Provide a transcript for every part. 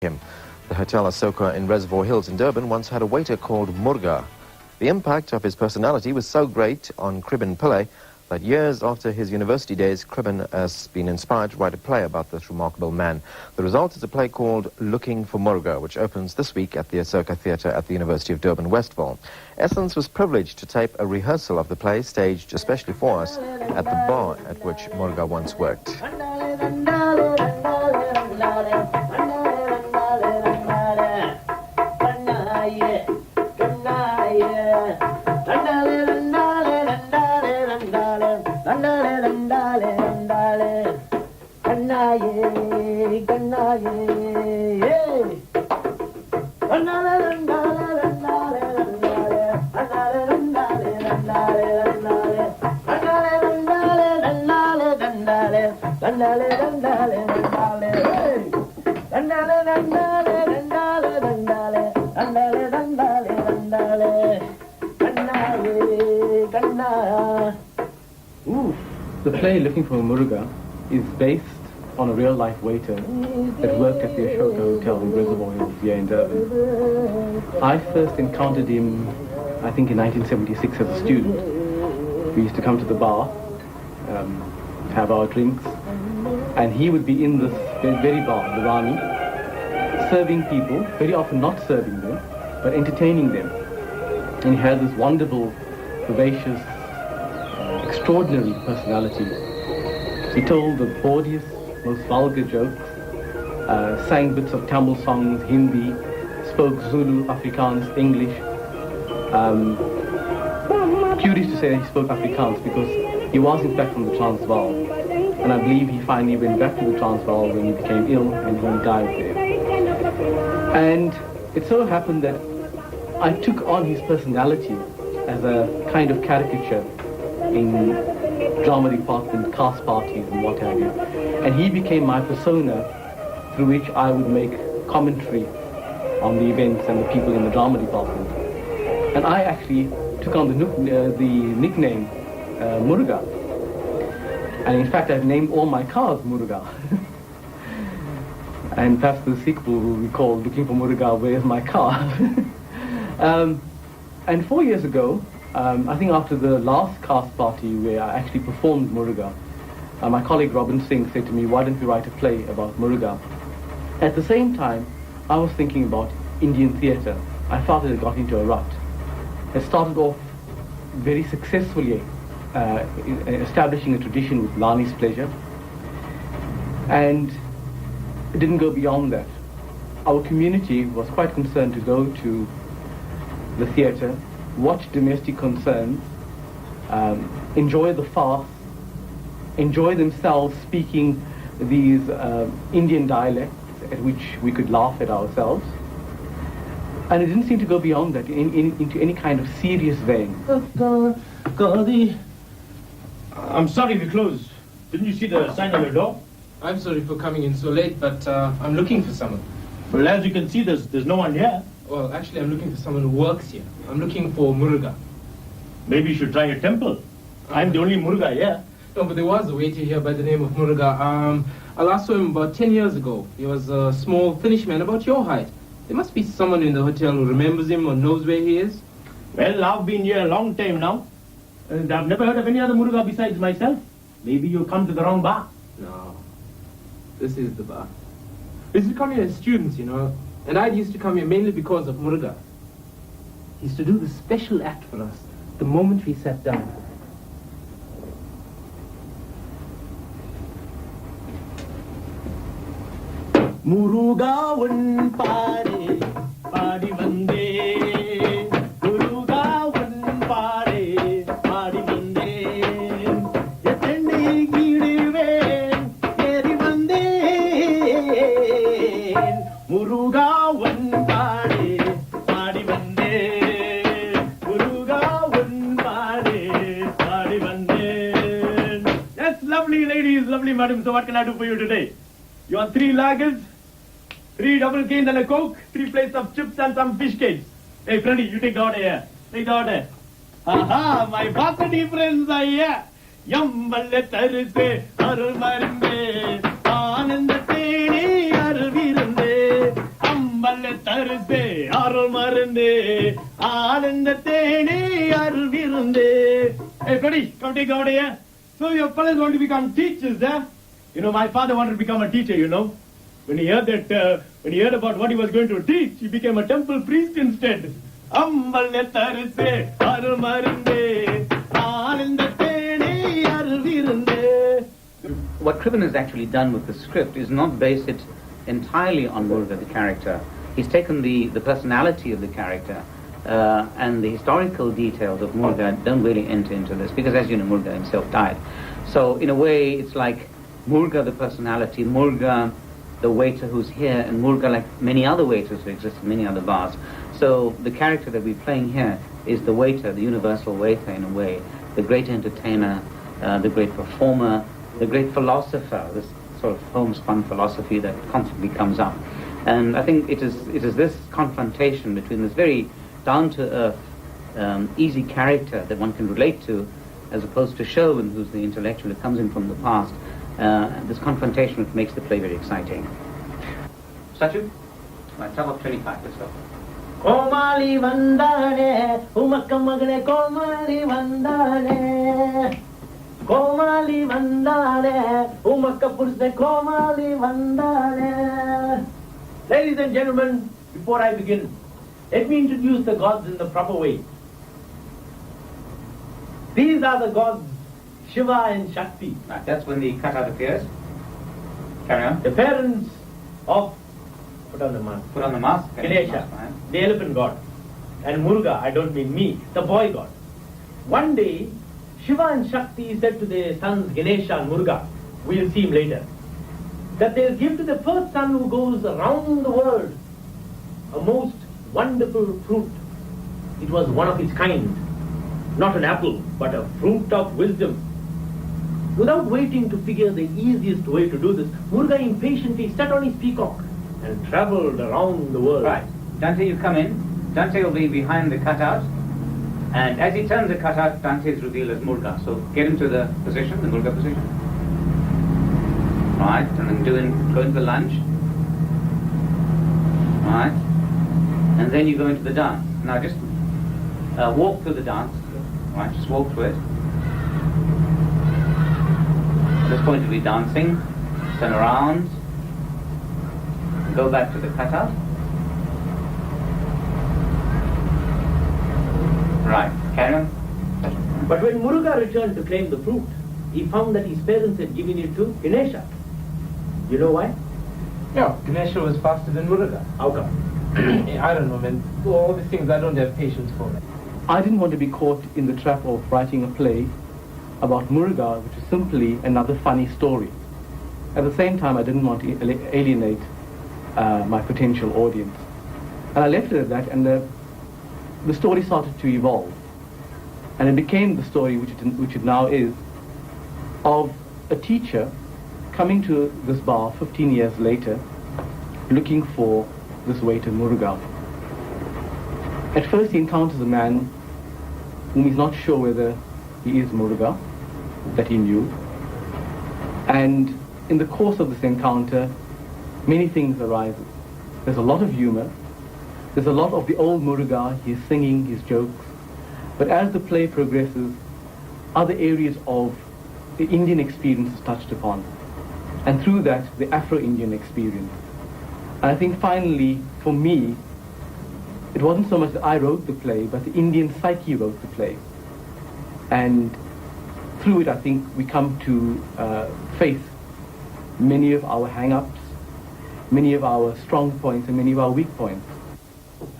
him. The Hotel Asoka in Reservoir Hills in Durban once had a waiter called Muruga. The impact of his personality was so great on Kriben Pillay that years after his university days, Kriben has been inspired to write a play about this remarkable man. The result is a play called Looking for Muruga, which opens this week at the Asoka Theatre at the University of Durban-Westville. Essence was privileged to tape a rehearsal of the play staged especially for us at the bar at which Muruga once worked. The play Looking for Muruga is based on a real-life waiter that worked at the Asoka Hotel in Reservoir Hill here in Durban. I first encountered him, I think, in 1976 as a student. We used to come to the bar, have our drinks, and he would be in this very bar, the Rani, serving people, very often not serving them, but entertaining them. And he had this wonderful, vivacious, extraordinary personality. He told the bawdiest, most vulgar jokes, sang bits of Tamil songs, Hindi, spoke Zulu, Afrikaans, English. Curious to say that he spoke Afrikaans because he was in fact from the Transvaal. And I believe he finally went back to the Transvaal when he became ill and he died there. And it so happened that I took on his personality as a kind of caricature in drama department, cast parties and what have you. And he became my persona through which I would make commentary on the events and the people in the drama department. And I actually took on the nickname Muruga. And in fact, I've named all my cars Muruga. And perhaps the sequel will be called Looking for Muruga, Where's My Car? And 4 years ago, I think after the last cast party where I actually performed Muruga, my colleague Robin Singh said to me, why don't we write a play about Muruga? At the same time, I was thinking about Indian theatre. I felt it had got into a rut. It started off very successfully establishing a tradition with Lani's Pleasure, and it didn't go beyond that. Our community was quite concerned to go to the theatre, watch domestic concerns, enjoy the farce, enjoy themselves speaking these Indian dialects at which we could laugh at ourselves. And it didn't seem to go beyond that into any kind of serious vein. I'm sorry we closed. Didn't you see the sign on the door? I'm sorry for coming in so late, but I'm looking for someone. Well, as you can see, there's no one here. Well, actually, I'm looking for someone who works here. I'm looking for Muruga. Maybe you should try a temple. I'm the only Muruga here. No, but there was a waiter here by the name of Muruga. I last saw him about 10 years ago. He was a small Finnish man about your height. There must be someone in the hotel who remembers him or knows where he is. Well, I've been here a long time now, and I've never heard of any other Muruga besides myself. Maybe you've come to the wrong bar. No, this is the bar. We used to come here as students, you know, and I used to come here mainly because of Muruga. He used to do the special act for us the moment we sat down. Muruga un pare, pari vande. Muruga un pare, pari vande. Yatende gidive, yeri vande. Muruga un pare, pari vande. Muruga un pare, pari vande. Yes, lovely ladies, lovely madam. So what can I do for you today? You want 3 lagers? 3 double canes and a Coke, 3 plates of chips and some fish cakes. Hey, Freddy, you take the order here. Take the order. Aha, my varsity friends are here. Yamballe tarse, armarinde, ananda teni arvirinde. Thursday, Arul Marande, Ananda Tene, Arul Virunde. Hey, buddy, come take over here. So your fellas want to become teachers, eh? You know, my father wanted to become a teacher, you know. When he heard about what he was going to teach, he became a temple priest instead. Ambalne Thursday, Arul Marande, Ananda Tene, Arul Virunde. What Kriben has actually done with the script is not base it entirely on Muruga, the character. He's taken the personality of the character and the historical details of Muruga don't really enter into this because, as you know, Muruga himself died. So in a way, it's like Muruga, the personality, Muruga, the waiter who's here, and Muruga, like many other waiters who exist in many other bars. So the character that we're playing here is the waiter, the universal waiter in a way, the great entertainer, the great performer, the great philosopher, this sort of homespun philosophy that constantly comes up. And I think it is this confrontation between this very down-to-earth, easy character that one can relate to, as opposed to Sherwin, who's the intellectual who comes in from the past, this confrontation which makes the play very exciting. Satchu, tell of 25 yourself. Komali Vandane, Umakamagne Komali Vandane. Komali Vandane, Umakapurse Komali Vandane. Ladies and gentlemen, before I begin, let me introduce the gods in the proper way. These are the gods Shiva and Shakti. That's when the cutout appears. Carry on. The parents of, put on the mask. Put on the mask. Ganesha, the elephant god. And Muruga, I don't mean me, the boy god. One day, Shiva and Shakti said to their sons Ganesha and Muruga, we'll see him later, that they'll give to the first son who goes around the world a most wonderful fruit. It was one of its kind, not an apple, but a fruit of wisdom. Without waiting to figure the easiest way to do this, Muruga impatiently sat on his peacock and travelled around the world. Right. Dante, you come in. Dante will be behind the cutout. And as he turns the cutout, Dante is revealed as Muruga. So get into the position, the Muruga position. Right. And then go into the lunge. Right. And then you go into the dance. Now just walk through the dance. Right. Just walk through it. At this point you'll be dancing. Turn around. Go back to the cutout. Right, carry on. But when Muruga returned to claim the fruit, he found that his parents had given it to Ganesha. You know why? Yeah, Ganesha was faster than Muruga. How come? I don't know, man. All these things I don't have patience for. I didn't want to be caught in the trap of writing a play about Muruga, which is simply another funny story. At the same time, I didn't want to alienate my potential audience. And I left it at that, and the story started to evolve. And it became the story which it now is, of a teacher coming to this bar 15 years later, looking for this waiter Muruga. At first he encounters a man whom he's not sure whether he is Muruga, that he knew. And in the course of this encounter, many things arise. There's a lot of humor. There's a lot of the old Muruga. He's singing his jokes. But as the play progresses, other areas of the Indian experience is touched upon. And through that, the Afro-Indian experience. And I think finally, for me, it wasn't so much that I wrote the play, but the Indian psyche wrote the play. And through it, I think we come to face many of our hang-ups, many of our strong points, and many of our weak points.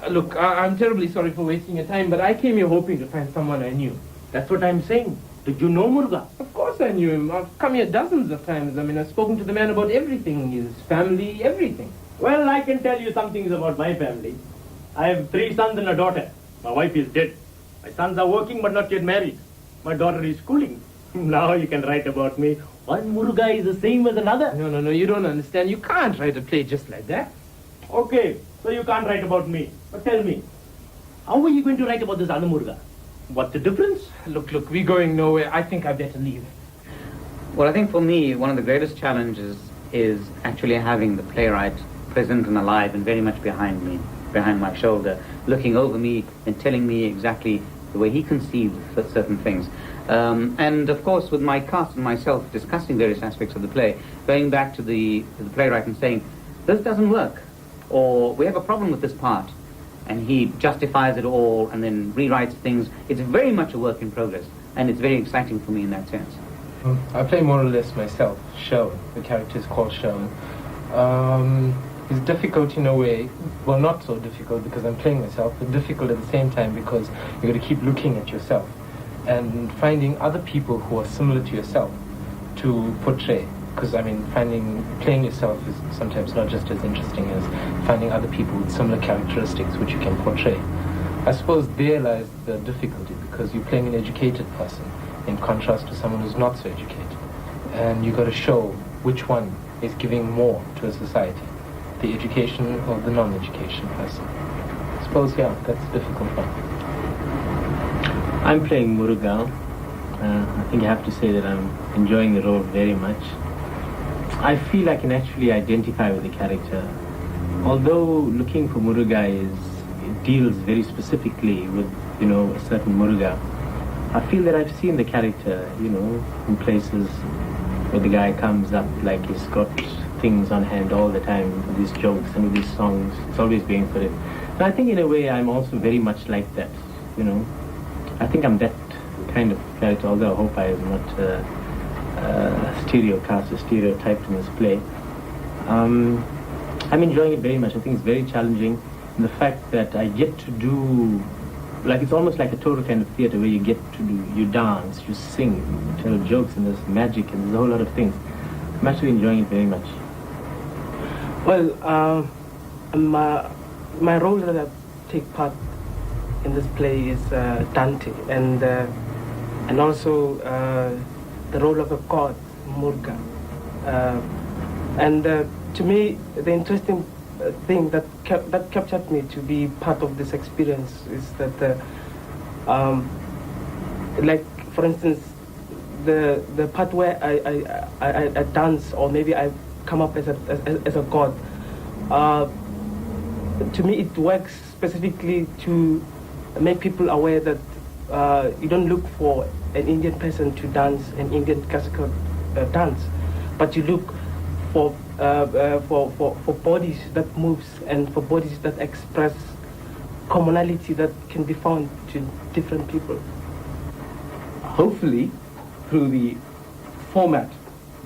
Look, I'm terribly sorry for wasting your time, but I came here hoping to find someone I knew. That's what I'm saying. Did you know Muruga? Of course I knew him. I've come here dozens of times. I mean, I've spoken to the man about everything, his family, everything. Well, I can tell you some things about my family. I have 3 sons and a daughter. My wife is dead. My sons are working but not yet married. My daughter is schooling. Now you can write about me. One Muruga is the same as another. No, you don't understand. You can't write a play just like that. Okay, so you can't write about me. But tell me, how are you going to write about this other Muruga? What's the difference? Look, we're going nowhere. I think I better leave. Well, I think for me, one of the greatest challenges is actually having the playwright present and alive and very much behind me. behind my shoulder, looking over me and telling me exactly the way he conceived certain things. And of course, with my cast and myself discussing various aspects of the play, going back to the playwright and saying, this doesn't work, or we have a problem with this part, and he justifies it all and then rewrites things. It's very much a work in progress, and it's very exciting for me in that sense. I play more or less myself, Sherwin. The character is called Sherwin. It's difficult in a way, well, not so difficult because I'm playing myself, but difficult at the same time because you've got to keep looking at yourself and finding other people who are similar to yourself to portray. Because, I mean, playing yourself is sometimes not just as interesting as finding other people with similar characteristics which you can portray. I suppose there lies the difficulty, because you're playing an educated person in contrast to someone who's not so educated. And you've got to show which one is giving more to a society, the education or the non-education person. I suppose, yeah, that's a difficult one. I'm playing Muruga. I think I have to say that I'm enjoying the role very much. I feel I can actually identify with the character. Although Looking for Muruga it deals very specifically with, a certain Muruga, I feel that I've seen the character, in places where the guy comes up like he's got things on hand all the time, with these jokes and with these songs. It's always going for it. And I think in a way I'm also very much like that, I think I'm that kind of character, although I hope I am not stereotyped in this play. I'm enjoying it very much. I think it's very challenging. And the fact that I get to do, it's almost like a total kind of theatre where you dance, you sing, you tell jokes, and there's magic, and there's a whole lot of things. I'm actually enjoying it very much. Well, my role that I take part in this play is Dante, and also the role of a god, Muruga. And to me, the interesting thing that captured me to be part of this experience is that, for instance, the part where I dance, or maybe I come up as a god. To me, it works specifically to make people aware that you don't look for an Indian person to dance an Indian classical dance, but you look for bodies that moves and for bodies that express commonality that can be found to different people. Hopefully, through the format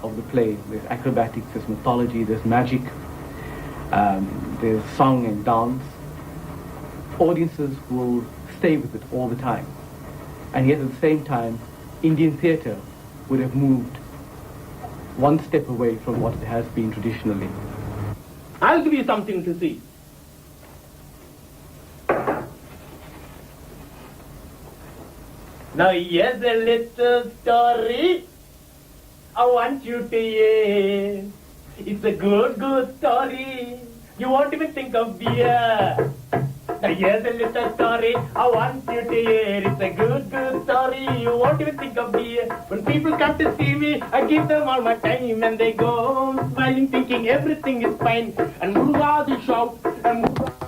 of the play, there's acrobatics, there's mythology, there's magic, there's song and dance, audiences will stay with it all the time. And yet at the same time, Indian theatre would have moved one step away from what it has been traditionally. I'll give you something to see. Now here's a little story I want you to hear. It's a good story. You won't even think of beer. Now here's a little story I want you to hear. It's a good story. You won't even think of beer. When people come to see me, I give them all my time, and they go home smiling, thinking everything is fine. And Muruga they shout, and Muruga